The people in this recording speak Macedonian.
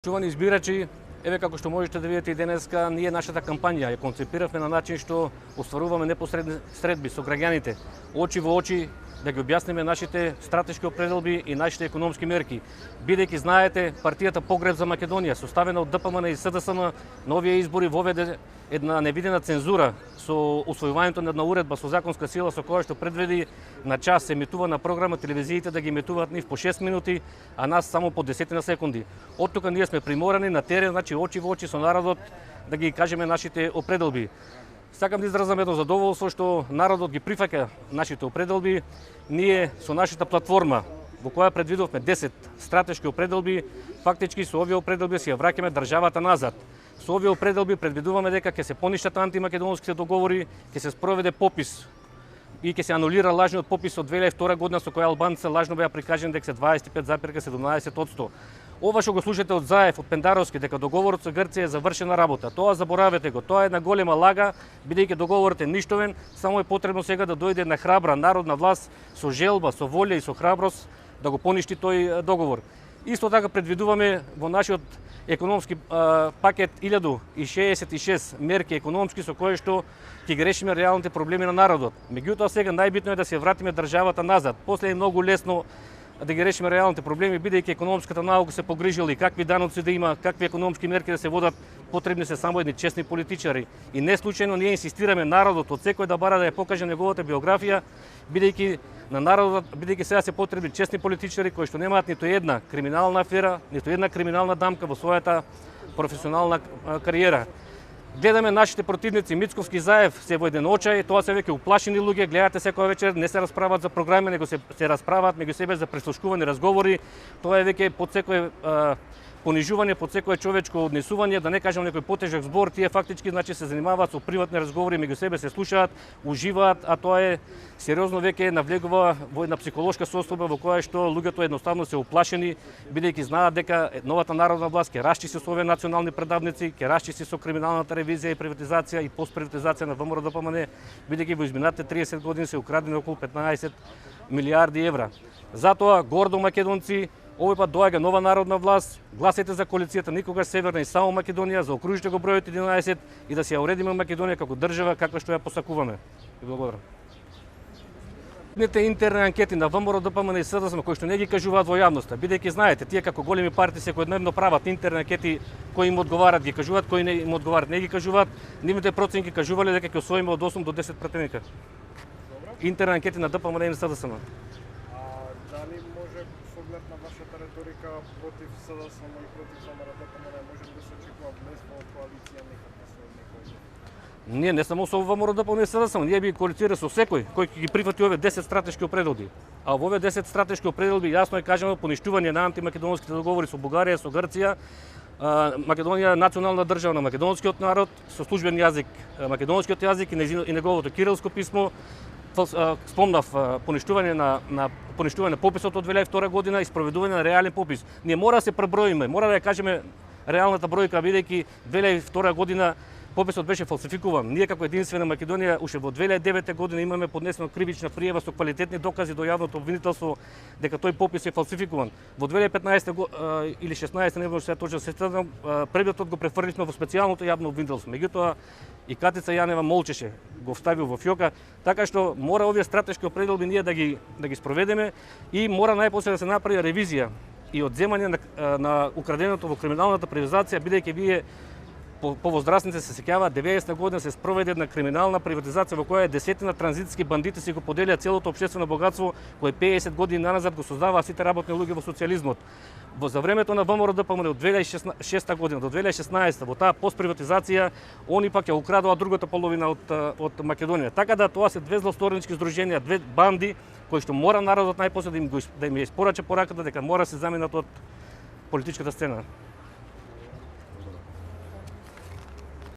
Чувани избирачи, еве како што можете да видите и денеска, ние нашата кампања ја концепиравме на начин што остваруваме непосредни средби со граѓаните, очи во очи, да ги објасниме нашите стратешки определби и нашите економски мерки. Бидејќи знаете, партијата Погреб за Македонија, составена од ДПМН и СДСМ, на овие избори воведе една невидена цензура со усвојувањето на една уредба со законска сила со која што предвиди на час емитувана програма телевизиите да ги емитуваат нив по 6 минути, а нас само по 10 на секунди. Од тука ние сме приморани на терен, значи очи во очи со народот да ги кажеме нашите определби. Сакам да изразам едно задоволство што народот ги прифаќа нашите определби. Ние со нашата платформа во која предвидовме 10 стратешки определби, фактички со овие определби си ја враќаме државата назад. Со овие определби предвидуваме дека ќе се поништат антимакедонските договори, ќе се спроведе попис и ќе се анулира лажниот попис од 2002 година со која албанците лажно беа прикажани дека се 25,17%. Ова што го слушате од Заев, од Пендаровски, дека договорот со Грција е завршена работа. Тоа заборавете го. Тоа е една голема лага, бидејќи договорот е ништовен, само е потребно сега да дојде една храбра народна власт со желба, со волја и со храброст да го поништи тој договор. Исто така предвидуваме во нашиот економски пакет 1066 мерки економски со кои што ќе ги решиме реалните проблеми на народот. Меѓутоа сега најбитно е да се вратиме државата назад. После е многу лесно да ги решиме реалните проблеми, бидејќи економската наука се погрижила и какви даноци да има, какви економски мерки да се водат, потребни се само едни честни политичари. И не случајно ние инсистираме народот од секој да бара да ја покаже неговата биографија, бидејќи на народот, бидејќи сега се потребни честни политичари кои што немаат ниту една криминална афера, ниту една криминална дамка во својата професионална кариера. Гледаме нашите противници Мицковски и Заев се во еден очај, тоа се веќе уплашени луѓе, гледате секоја вечер, не се расправаат за програми, него се расправаат меѓу себе за прислушкувани разговори. Тоа е веќе под секој понижување, под секое човечко однесување, да не кажам некој потежок збор, тие фактички значи се занимаваат со приватни разговори, меѓу себе се слушаат, уживаат, а тоа е сериозно веќе навлегува во една психолошка состојба во која што луѓето едноставно се уплашени, бидејќи знаат дека новата народна власт ќе расчисти со овие национални предавници, ќе расчисти со криминалната ревизија и приватизација и постприватизација на ВМРО ДПМН, бидејќи во изминатите 30 години се украдени околу 15 милиарди евра. Затоа гордо македонци, овој пат доаѓа нова народна власт, гласете за коалицијата никогаш Северна и само Македонија, заокружите го бројот 11 и да се ја уредиме Македонија како држава каква што ја посакуваме. И благодарам. Интерни анкети на ВМРО ДПМН и СДСМ кои што не ги кажуваат во јавноста, бидејќи знаете, тие како големи партии секојдневно прават интерни анкети кои им одговарат, ги кажуваат, кои не им одговарат, не ги кажуваат. Нивните проценки кажувале дека ќе освоиме од 8 до 10 пратеника. Интерни анкети на ДПМН и СДСМ. Дали може со оглед на вашата риторика против СДСМ и против ВМРО ДПМН може да се очекува влез во коалиција некако со некој? Ние не само со ВМРО ДПМН и СДСМ, ние би коалицирале со секој кој ќе ги прифати овие 10 стратешки определби. А во овие 10 стратешки определби јасно е кажано поништување на антимакедонските договори со Бугарија, со Грција, Македонија е национална држава на македонскиот народ со службен јазик македонскиот јазик и неговото кирилско писмо. Спомнав поништување на пописот од 2002 година и спроведување на реален попис. Ние мора да се преброиме, мора да ја кажеме реалната бројка, бидејќи 2002 година пописот беше фалсификуван. Ние како единствена Македонија уште во 2009 година имаме поднесена кривична пријава со квалитетни докази до јавното обвинителство дека тој попис е фалсификуван. Во 2015 или 16 не може точно се сетам, предметот го префрлисме во специјалното јавно обвинителство. Меѓутоа и Катица Јанева молчеше, го вставил во фјока, така што мора овие стратешки определби ние да ги спроведеме и мора најпосле да се направи ревизија и одземање на украденото во криминалната приватизација, бидејќи вие повозрастните се сеќаваат 90 година се спроведе една криминална приватизација во која десетина транзитски бандити си го поделија целото општествено богатство кое 50 години наназад го создаваа сите работни луѓе во социјализмот. За времето на ВМРО ДПМН од 2006 година до 2016 во таа постприватизација они пак ја украдоа другата половина од Македонија. Така да тоа се две злосторнички здруженија, две банди кои што мора народот најпосле да им ја испорача пораката дека мора се заменат од политичката сцена.